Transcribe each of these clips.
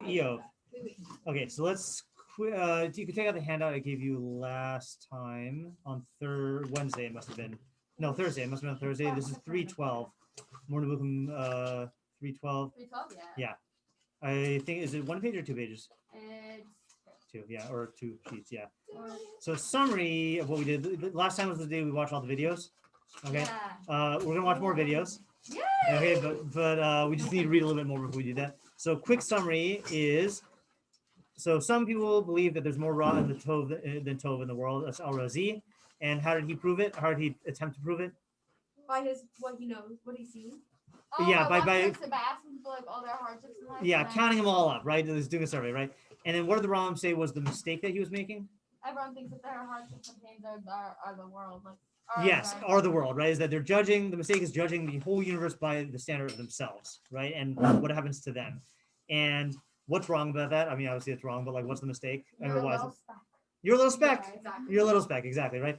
Iyov. Okay, so let's. You can take out the handout I gave you last time on Wednesday. It must have been. No, Thursday. It must have been on Thursday. This is 312. More Nebuchim 312. 312, yeah. Yeah. I think, is it one page or 2 pages? It's Two, yeah, or 2 sheets, yeah. or, So summary of what we did. Last time was the day we watched all the videos. Okay. yeah. We're gonna watch more videos. Yay! Okay, but we just need to read a little bit more before we do that. So quick summary is, so some people believe that there's more Ra in the Tov than Tov in the world. That's Al Razi. And how did he prove it? How did he attempt to prove it? By what he knows, what he's seen. Oh, Yeah, by asking people like all their hardships in life. Yeah, counting them all up, right? He's doing a survey, right? And then what did the Ram say was the mistake that he was making? Everyone thinks that their hardships and pains are the world. Like, Yes, are the world, right? Is that they're judging, the mistake is judging the whole universe by the standard of themselves, right? And what happens to them. And what's wrong about that? I mean, obviously it's wrong, but like, what's the mistake? You're a little speck. You're a little speck. Yeah, exactly. You're a little speck, exactly, right?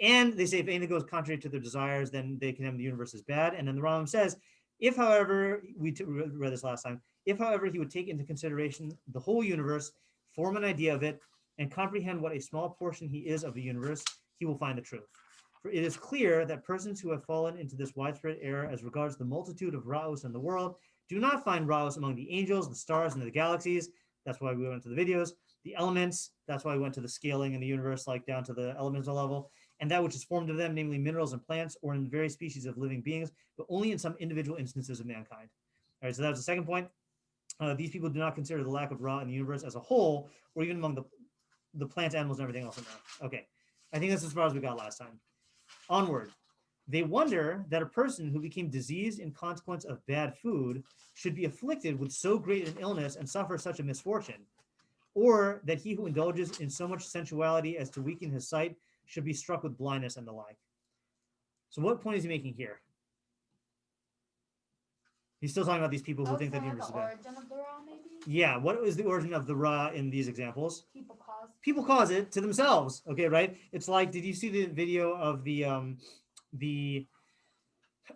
And they say if anything goes contrary to their desires, then they condemn the universe as bad. And then the Rambam says, if, however, read this last time, if, however, he would take into consideration the whole universe, form an idea of it, and comprehend what a small portion he is of the universe, he will find the truth. For it is clear that persons who have fallen into this widespread error as regards the multitude of Ra'os in the world do not find Ra'os among the angels, the stars, and the galaxies. That's why we went to the videos. The elements, that's why we went to the scaling in the universe, like down to the elemental level, and that which is formed of them, namely minerals and plants, or in the various species of living beings, but only in some individual instances of mankind. All right, so that was the second point. These people do not consider the lack of Ra in the universe as a whole, or even among the plants, animals, and everything else in there. Okay, I think that's as far as we got last time. Onward. They wonder that a person who became diseased in consequence of bad food should be afflicted with so great an illness and suffer such a misfortune, or that he who indulges in so much sensuality as to weaken his sight should be struck with blindness and the like. So what point is he making here? He's still talking about these people who think that the universe is bad. Origin of the Ra, maybe? Yeah, what is the origin of the Ra in these examples? People cause it to themselves. Okay, right? It's like, did you see the video of the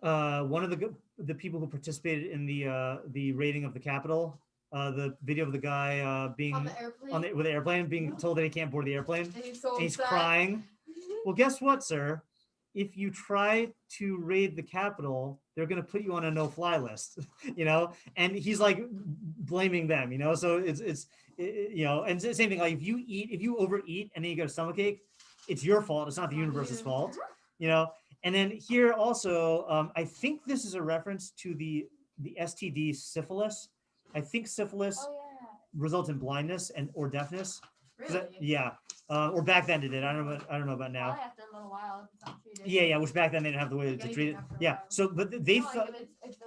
one of the people who participated in the raiding of the Capitol? The video of the guy being on the airplane, with the airplane being told that he can't board the airplane, and he's crying. Well, guess what, sir? If you try to raid the Capitol, they're going to put you on a no-fly list, and he's like blaming them, so it's and the same thing, like if you overeat and then you get a stomachache, it's your fault. It's not the universe's fault, and then here also, I think this is a reference to the STD syphilis. I think syphilis results in blindness or deafness. Really? Yeah. Or back then it did. I don't know about now. Probably after a little while, if it's not treated. Yeah. Which back then they didn't have the way to treat it. Yeah. So, but they thought it's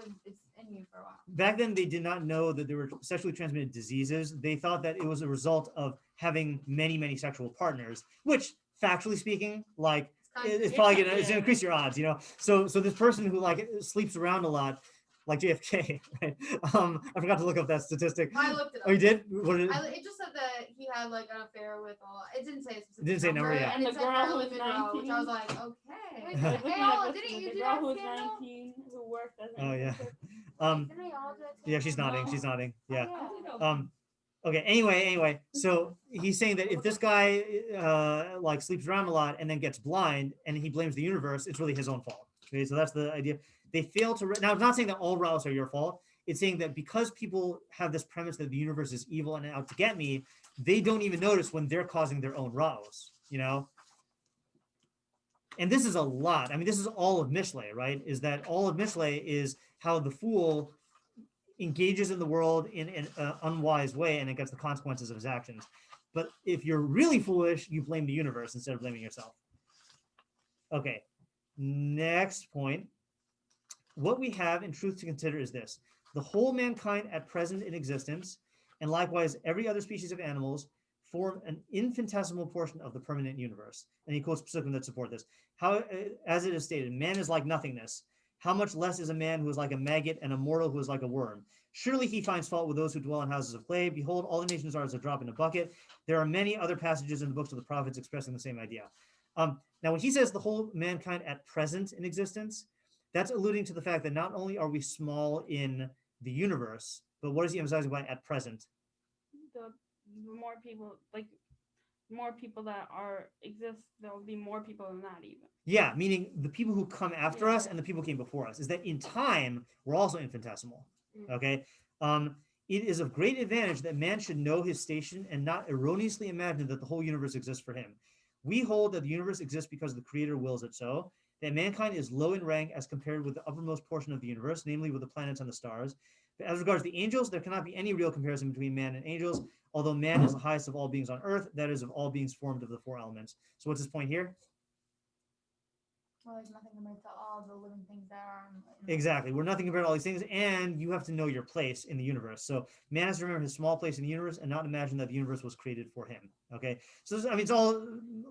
in you for a while. Back then they did not know that there were sexually transmitted diseases. They thought that it was a result of having many sexual partners, which factually speaking, like it's probably gonna increase your odds. So this person who like sleeps around a lot, like JFK, right? I forgot to look up that statistic. I looked it up. Oh, you did? What did it just said that he had like an affair with it didn't say a specific Didn't say number, yeah. And The it said girl who Marilyn was Monroe, 19. which I was like, okay. Didn't you The do girl that who was scandal? 19 who worked as Oh, yeah. Didn't they all do that Yeah, she's nodding. scandal? She's nodding. Yeah. Yeah. Okay. Anyway, so he's saying that if this guy like sleeps around a lot and then gets blind and he blames the universe, it's really his own fault. Okay, so that's the idea. They fail to now. I'm not saying that all Raos are your fault. It's saying that because people have this premise that the universe is evil and out to get me, they don't even notice when they're causing their own Raos. And this is a lot. I mean, this is all of Mishlei, right? Is that all of Mishlei is how the fool engages in the world in an unwise way and it gets the consequences of his actions. But if you're really foolish, you blame the universe instead of blaming yourself. Okay, next point. What we have in truth to consider is this. The whole mankind at present in existence, and likewise every other species of animals, form an infinitesimal portion of the permanent universe. And he quotes specifically that support this. How, as it is stated, man is like nothingness. How much less is a man who is like a maggot and a mortal who is like a worm? Surely he finds fault with those who dwell in houses of clay. Behold, all the nations are as a drop in a bucket. There are many other passages in the books of the prophets expressing the same idea. Now, when he says the whole mankind at present in existence, that's alluding to the fact that not only are we small in the universe, But what is he emphasizing by at present? The more people, like more people that exist, there will be more people than that even. Yeah, meaning the people who come after us Yeah. and the people who came before us. Is that in time we're also infinitesimal. Okay. It is of great advantage that man should know his station and not erroneously imagine that the whole universe exists for him. We hold that the universe exists because the Creator wills it so, that mankind is low in rank as compared with the uppermost portion of the universe, namely with the planets and the stars. But as regards the angels, there cannot be any real comparison between man and angels, although man is the highest of all beings on earth, that is, of all beings formed of the four elements. So what's his point here? Well, there's nothing compared to all the living things that are. In Exactly. We're nothing compared to all these things, and you have to know your place in the universe. So man has to remember his small place in the universe and not imagine that the universe was created for him. Okay. So I mean, it's all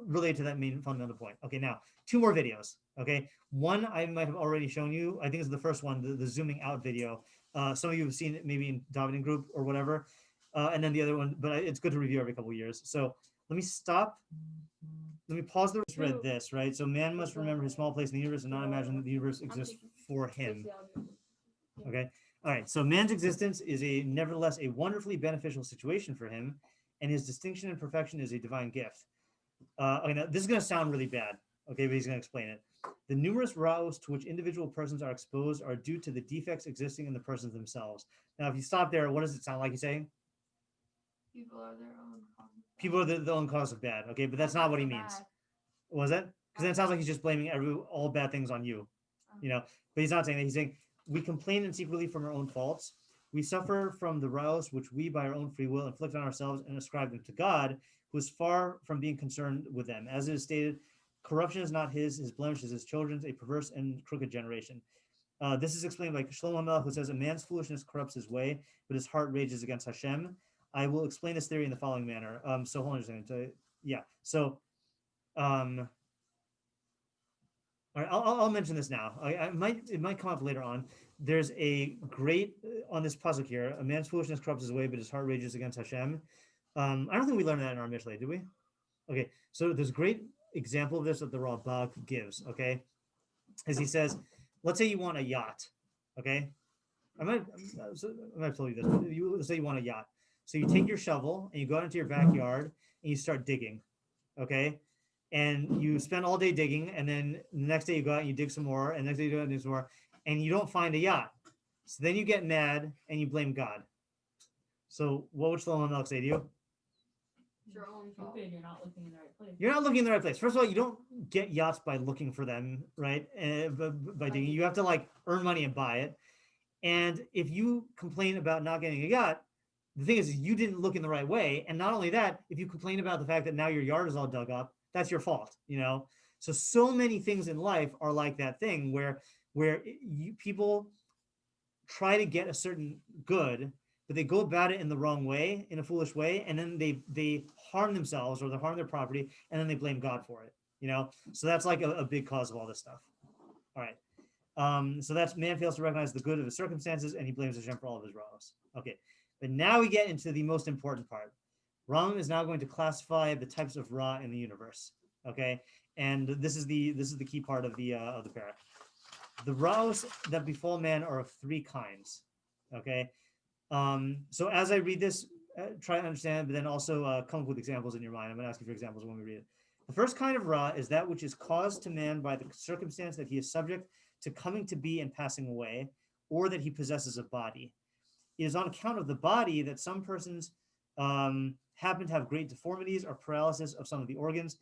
related to that main fundamental point. Okay. Now, two more videos. Okay. One I might have already shown you. I think it's the first one, the zooming out video. Some of you have seen it maybe in Davening group or whatever. And then the other one, but it's good to review every couple of years. So let me stop. Let me pause the read this, right? So man must remember his small place in the universe and not imagine that the universe exists for him. Okay. All right. So man's existence is nevertheless a wonderfully beneficial situation for him, and his distinction and perfection is a divine gift. Okay, now this is going to sound really bad. Okay, but he's going to explain it. The numerous rows to which individual persons are exposed are due to the defects existing in the persons themselves. Now, if you stop there, what does it sound like he's saying? People are their own cause. People are the own cause of bad. Okay, but that's not what he means. Was it? Because then it sounds like he's just blaming all bad things on you, But he's not saying that. He's saying we complain and seek relief from our own faults. We suffer from the rows which we, by our own free will, inflict on ourselves and ascribe them to God, who is far from being concerned with them. As it is stated, corruption is not his blemish is his children's, a perverse and crooked generation. This is explained by Shlomo Melech, who says, a man's foolishness corrupts his way, but his heart rages against Hashem. I will explain this theory in the following manner. So hold on a second. So all right, I'll mention this now. It might come up later on. There's a great on this pasuk here. A man's foolishness corrupts his way, but his heart rages against Hashem. I don't think we learned that in our Mishlei, did we? Okay, so there's a great example of this that the Rambam gives. Okay, as he says, let's say you want a yacht. Okay, I might have told you this, but let's say you want a yacht. So you take your shovel and you go out into your backyard and you start digging. Okay. And you spend all day digging, and then the next day you go out and you dig some more, and the next day you go out and dig some more, and you don't find a yacht. So then you get mad and you blame God. So what would Shlomo Melech say to you? Your own fault. You're not looking in the right place. You're not looking in the right place. First of all, you don't get yachts by looking for them, right? By digging, you have to like earn money and buy it. And if you complain about not getting a yacht, the thing is you didn't look in the right way. And not only that, if you complain about the fact that now your yard is all dug up, that's your fault, So many things in life are like that thing where people try to get a certain good, but they go about it in the wrong way, in a foolish way, and then they harm themselves or they harm their property, and then they blame God for it, So that's like a big cause of all this stuff. All right. So that's man fails to recognize the good of his circumstances, and he blames Hashem for all of his wrongs. Okay, but now we get into the most important part. Ram is now going to classify the types of Ra in the universe. Okay, and this is the key part of the parak. The Ra's that befall man are of three kinds. Okay, so as I read this, try to understand, but then also come up with examples in your mind. I'm going to ask you for examples when we read it. The first kind of Ra is that which is caused to man by the circumstance that he is subject to coming to be and passing away, or that he possesses a body. It is on account of the body that some persons happen to have great deformities or paralysis of some of the organs.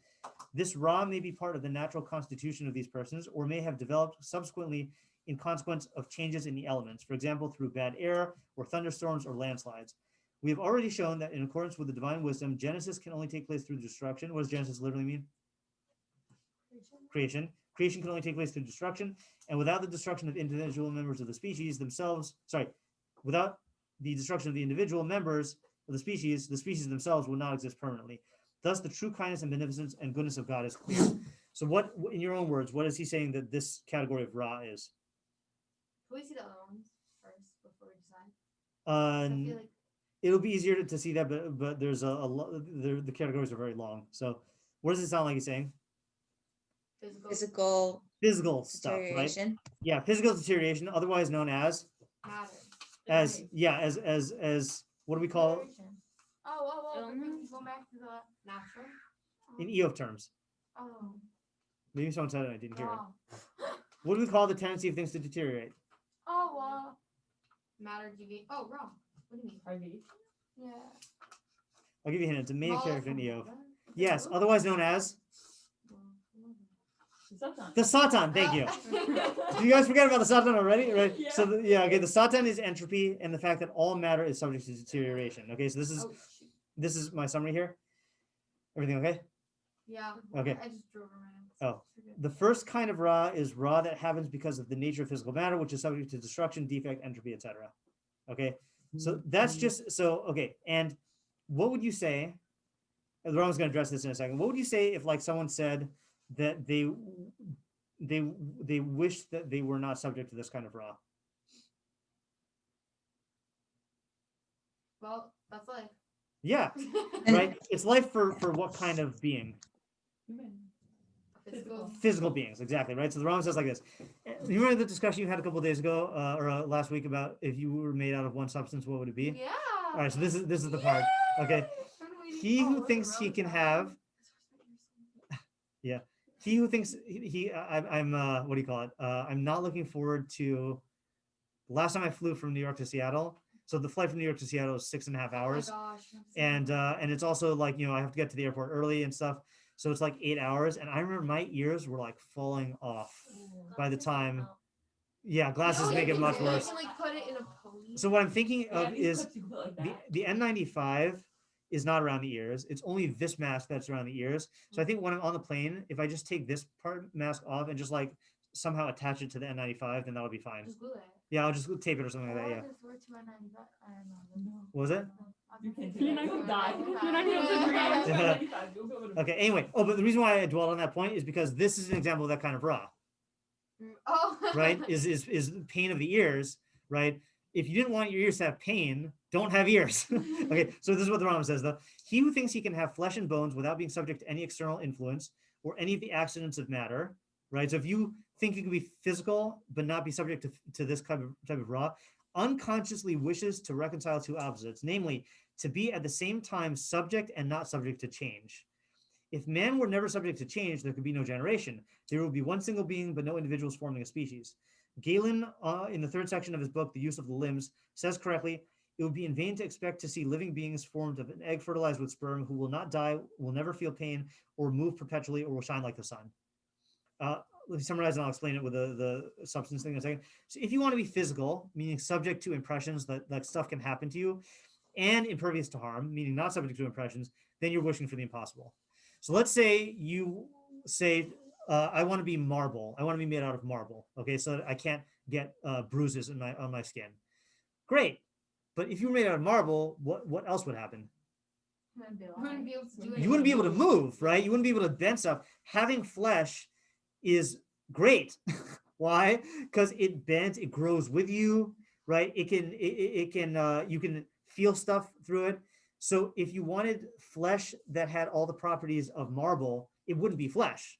This Ra may be part of the natural constitution of these persons, or may have developed subsequently in consequence of changes in the elements, for example, through bad air or thunderstorms or landslides. We have already shown that in accordance with the divine wisdom, Genesis can only take place through destruction. What does Genesis literally mean? Creation. Creation can only take place through destruction, and without the destruction of individual members of the species themselves, without the destruction of the individual members of the species themselves will not exist permanently. Thus, the true kindness and beneficence and goodness of God is clear. So what, in your own words, what is he saying that this category of Ra is? Can we see the other ones first before we decide? I feel like It'll be easier to see that, but there's a lot, the categories are very long. So what does it sound like he's saying? physical Physical stuff, right? deterioration. Yeah, physical deterioration, otherwise known as matter. as Nice. yeah, as what do we call Generation. Oh, Illness? go back to the. Natural. in Iyov terms? Oh, Maybe someone said it, and I didn't hear it. wow. What do we call the tendency of things to deteriorate? Oh, Matter deviate. Oh, wrong. What do you mean? Privation. yeah. I'll give you a hint. It's a main Fall character in from Iyov. water? Yes, Ooh. otherwise known as Satan. the Satan. Thank you. Did you guys forget about the Satan already? Right. So okay, the Satan is entropy and the fact that all matter is subject to deterioration. Okay, so Oh, shoot. this is my summary here. Everything okay? Yeah. Okay. I just drove around. Oh. The first kind of Ra is Ra that happens because of the nature of physical matter, which is subject to destruction, defect, entropy, etc. Okay, so that's just so okay. And what would you say? And Ron's going to address this in a second. What would you say if like someone said that they wish that they were not subject to this kind of Ra? Well, that's life. Yeah, right. It's life for what kind of being? Physical. Physical beings, exactly, right? So the Rambam says like this. You remember the discussion you had a couple of days ago or last week about if you were made out of one substance, what would it be? Yeah. All right, so this is the part. Okay, he who thinks he can have, yeah, he who thinks I'm what do you call it? I'm not looking forward to. Last time I flew from New York to Seattle, so the flight from New York to Seattle is 6.5 hours, Oh my gosh. and it's also like I have to get to the airport early and stuff. So it's like 8 hours, and I remember my ears were like falling off by the time. Yeah, glasses make it much worse. You can like put it in a pony. So what I'm thinking of is the N95 is not around the ears. It's only this mask that's around the ears. So I think when I'm on the plane, if I just take this part mask off and just like somehow attach it to the N95, then that'll be fine. Just glue it. Yeah, I'll just tape it or something like that. Yeah. What was it? You can't do You're that. not You'll gonna die. die. You're not gonna Yeah. breathe. You'll go with a- Okay. Anyway, but the reason why I dwell on that point is because this is an example of that kind of Ra. Oh. Right? Is pain of the ears, right? If you didn't want your ears to have pain, don't have ears. Okay, so this is what the Rambam says though. He who thinks he can have flesh and bones without being subject to any external influence or any of the accidents of matter, right? So if you think you can be physical but not be subject to this type of Ra, unconsciously wishes to reconcile two opposites, namely to be at the same time subject and not subject to change. If man were never subject to change, there could be no generation. There would be one single being, but no individuals forming a species. Galen, in the third section of his book, The Use of the Limbs, says correctly, it would be in vain to expect to see living beings formed of an egg fertilized with sperm who will not die, will never feel pain, or move perpetually, or will shine like the sun. Let me summarize and I'll explain it with the substance thing in a second. So if you want to be physical, meaning subject to impressions that stuff can happen to you, and impervious to harm, meaning not subject to impressions, then you're wishing for the impossible. So let's say you say, I want to be marble. I want to be made out of marble. Okay, so that I can't get bruises on my skin. Great, but if you were made out of marble, what else would happen? Wouldn't be able to do it. You wouldn't be able to move, right? You wouldn't be able to bend stuff. Having flesh is great. Why? Because it bends, it grows with you, right? You can feel stuff through it. So if you wanted flesh that had all the properties of marble, it wouldn't be flesh,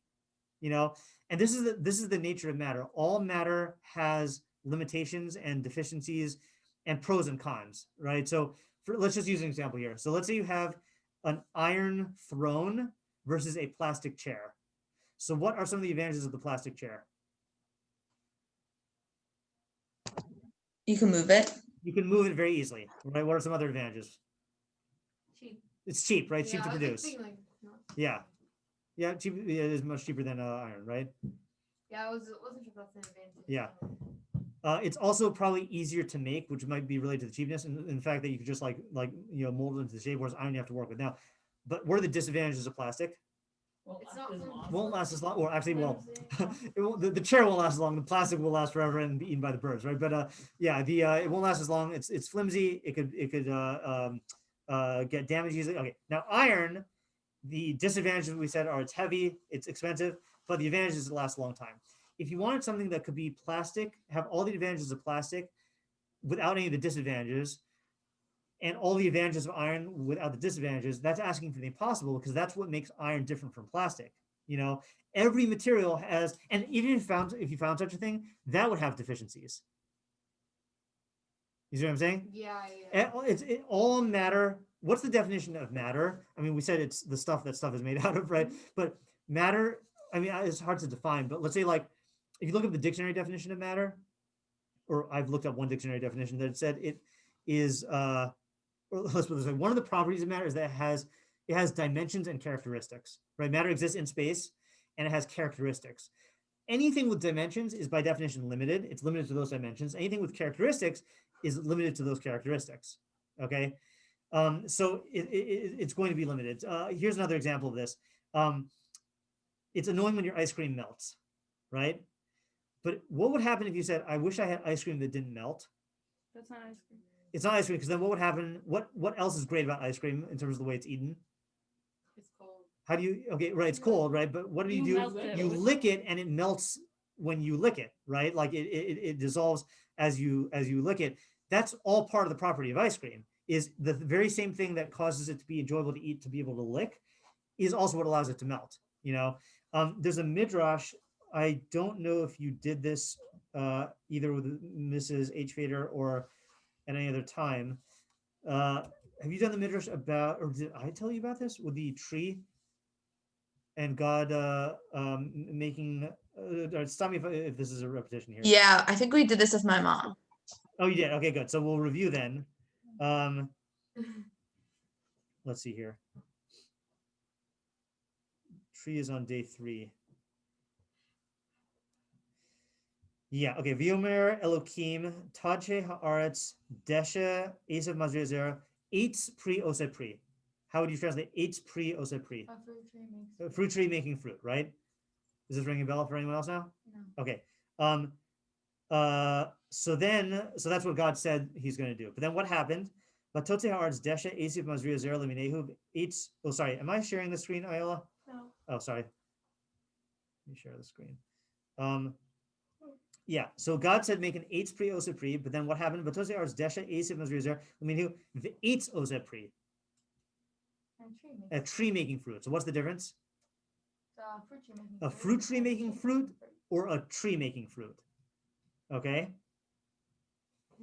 And this is the nature of matter. All matter has limitations and deficiencies and pros and cons, right? So let's just use an example here. So let's say you have an iron throne versus a plastic chair. So what are some of the advantages of the plastic chair? You can move it. You can move it very easily, right? What are some other advantages? Cheap. It's cheap, right? Yeah, Cheap to I was produce. thinking, like, no. Yeah, cheap. It is much cheaper than iron, right? Yeah, I wasn't sure if that's an advantage. Yeah. It's also probably easier to make, which might be related to the cheapness and the fact that you could just like mold it into the shape, whereas iron you have to work with. Now, but what are the disadvantages of plastic? It's not flammable. Won't last as long, or actually, well, the chair won't last as long. The plastic will last forever and be eaten by the birds, right? But it won't last as long. It's flimsy. It could get damaged easily. Okay, now iron, the disadvantages we said are it's heavy, it's expensive, but the advantage is it lasts a long time. If you wanted something that could be plastic, have all the advantages of plastic without any of the disadvantages, and all the advantages of iron without the disadvantages, that's asking for the impossible, because that's what makes iron different from plastic. Every material has, and even if you found such a thing, that would have deficiencies. You see what I'm saying? Yeah. It's all matter. What's the definition of matter? I mean, we said it's the stuff that stuff is made out of, right? But matter, I mean, it's hard to define, but let's say like, if you look up the dictionary definition of matter, or I've looked up one dictionary definition that said it is, or let's put it this way, one of the properties of matter is that it has dimensions and characteristics, right? Matter exists in space and it has characteristics. Anything with dimensions is by definition limited. It's limited to those dimensions. Anything with characteristics is limited to those characteristics. Okay. So it's going to be limited. Here's another example of this. It's annoying when your ice cream melts, right? But what would happen if you said, I wish I had ice cream that didn't melt? That's not ice cream. It's not ice cream, because then what would happen? What else is great about ice cream in terms of the way it's eaten? It's cold. How do you, okay, right, it's cold, right? But what do you You do? melt it You with- lick it and it melts when you lick it, right? Like it dissolves as you lick it. That's all part of the property of ice cream, is the very same thing that causes it to be enjoyable to eat, to be able to lick, is also what allows it to melt, you know? There's a midrash, I don't know if you did this either with Mrs. H. Fader or at any other time. Have you done the midrash about, or did I tell you about this with the tree and God making? Stop me if this is a repetition here. Yeah, I think we did this with my mom. Oh, you did. Okay, good. So we'll review then. Let's see here. Tree is on day 3. Yeah, okay. Viomer Elokim, Tajhe Haaretz, Deshe, Esav Mazrezer, Eitz Pri Ose Pri. How would you translate Eitz Pri Ose Pri? A fruit tree makes. Fruit tree making fruit, right? Is this ringing a bell for anyone else now? No. Okay. So that's what God said he's going to do. But then what happened? But Tote Haaretz, Deshe, Esav Mazrezer, Leminehu, Eitz. Oh, sorry. Am I sharing the screen, Ayala? No. Oh, sorry. Let me share the screen. Yeah, so God said make an eitz pri ose pri, but then what happened? Vatose ars desha esiv mazrizer. I mean, the eitz ose pri, a tree making fruit. So what's the difference? Fruit tree making. A fruit tree making fruit or a tree making fruit? Okay.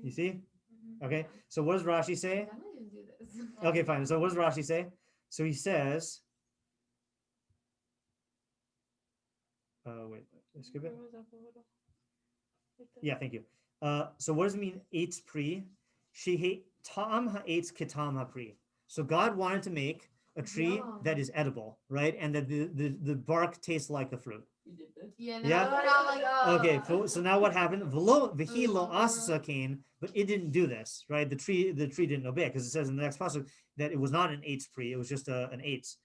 You see? Okay. So what does Rashi say? I'm not gonna do this. Okay, fine. So what does Rashi say? So he says, wait, let's skip it. Where was that photo? Right there. Yeah, thank you. So what does it mean, eitz pri? She tam ha'etz kitam ha'pri. So God wanted to make a tree Yum. that is edible, right? And that the bark tastes like the fruit. We did this. Yeah. Yeah? We're not like, Okay, so now what happened? V'hi lo asasa kain, but it didn't do this, right? The tree didn't obey, because it says in the next passage that it was not an eitz pri, it was just an eitz.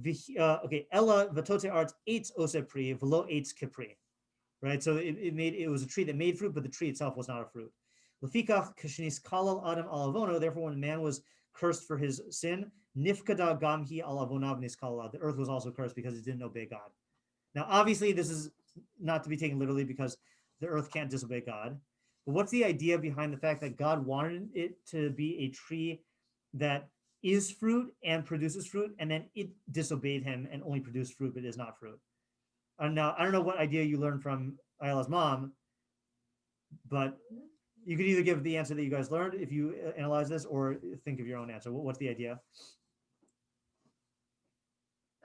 Okay, Ella v'tote arts eitz ose pri, v'lo eitz kipri. Right, so it was a tree that made fruit, but the tree itself was not a fruit. Lefikach kashnis kalal adam alavono. Therefore, when man was cursed for his sin, nifkada gamhi alavonav niskalal. The earth was also cursed because it didn't obey God. Now, obviously, this is not to be taken literally, because the earth can't disobey God. But what's the idea behind the fact that God wanted it to be a tree that is fruit and produces fruit, and then it disobeyed him and only produced fruit but is not fruit? Now, I don't know what idea you learned from Ayala's mom, but you could either give the answer that you guys learned if you analyze this, or think of your own answer. What's the idea?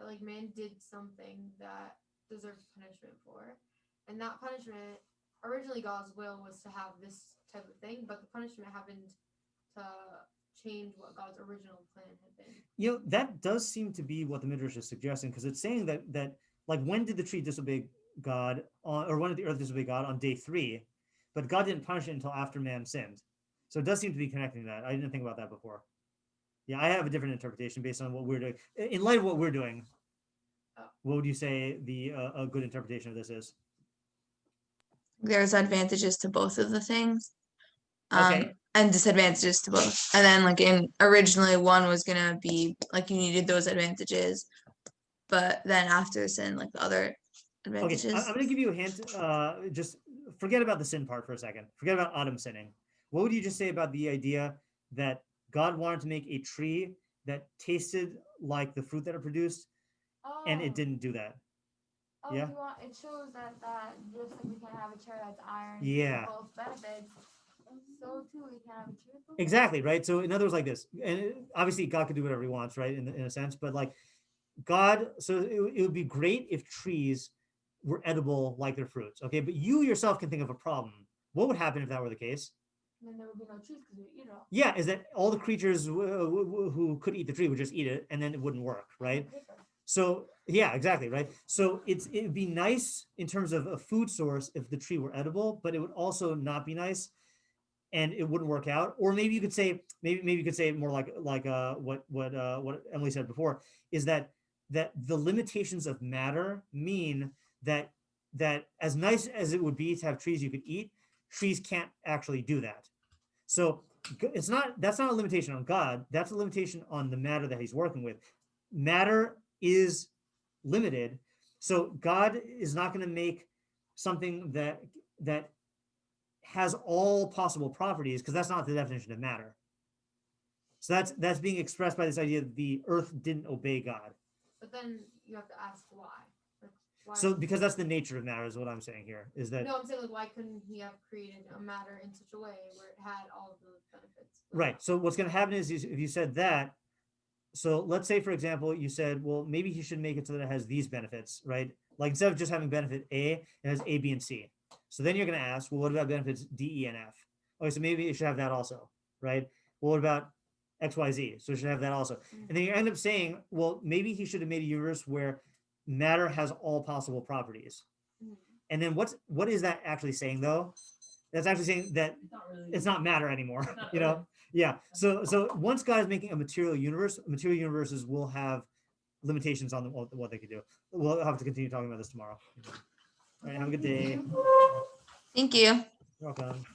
like man did something that deserves punishment for, and that punishment, originally God's will was to have this type of thing, but the punishment happened to change what God's original plan had been. You know, that does seem to be what the Midrash is suggesting, because it's saying that like, when did the tree disobey God on, or when did the earth disobey God? On day 3, but God didn't punish it until after man sinned. So it does seem to be connecting that. I didn't think about that before. Yeah, I have a different interpretation based on what we're doing. In light of what we're doing, what would you say a good interpretation of this is? There's advantages to both of the things. Okay. And disadvantages to both. And then like originally one was gonna be like you needed those advantages, but then after sin, like the other Okay, advantages. I'm going to give you a hint. Just forget about the sin part for a second. Forget about Adam sinning. What would you just say about the idea that God wanted to make a tree that tasted like the fruit that it produced, and it didn't do that? Oh, Yeah. it shows that just like we can have a chair that's iron. Yeah. Both benefits. So too, we can have a tree with the Exactly, right? So in other words, like this, and obviously God could do whatever he wants, right? In a sense, but like God, so it would be great if trees were edible like their fruits, okay? But you yourself can think of a problem. What would happen if that were the case? And then there would be no trees because we eat it all. Yeah, is that all the creatures who could eat the tree would just eat it, and then it wouldn't work, right? Paper. So yeah, exactly, right? So it would be nice in terms of a food source if the tree were edible, but it would also not be nice, and it wouldn't work out. Or maybe you could say, maybe you could say more like what Emily said before, is that the limitations of matter mean that as nice as it would be to have trees you could eat, trees can't actually do that. So that's not a limitation on God. That's a limitation on the matter that he's working with. Matter is limited, so God is not going to make something that has all possible properties, because that's not the definition of matter. So that's being expressed by this idea that the earth didn't obey God. But then you have to ask why. Like, why? So because that's the nature of matter is what I'm saying here, is that No, I'm saying like, why couldn't he have created a matter in such a way where it had all of the benefits? right. So what's going to happen is if you said that, so let's say, for example, you said, well, maybe he should make it so that it has these benefits, right? Like instead of just having benefit A, it has A, B, and C. So then you're going to ask, well, what about benefits D, E, and F? Okay, so maybe it should have that also, right? Well, what about X, Y, Z? So it should have that also. And then you end up saying, well, maybe he should have made a universe where matter has all possible properties. Mhm. And then what is that actually saying though? That's actually saying that It's not really. it's not matter anymore, not you know? Earth. Yeah. So once God is making a material universe, material universes will have limitations on what they could do. We'll have to continue talking about this tomorrow. All right, have a good day. Thank you. You're welcome.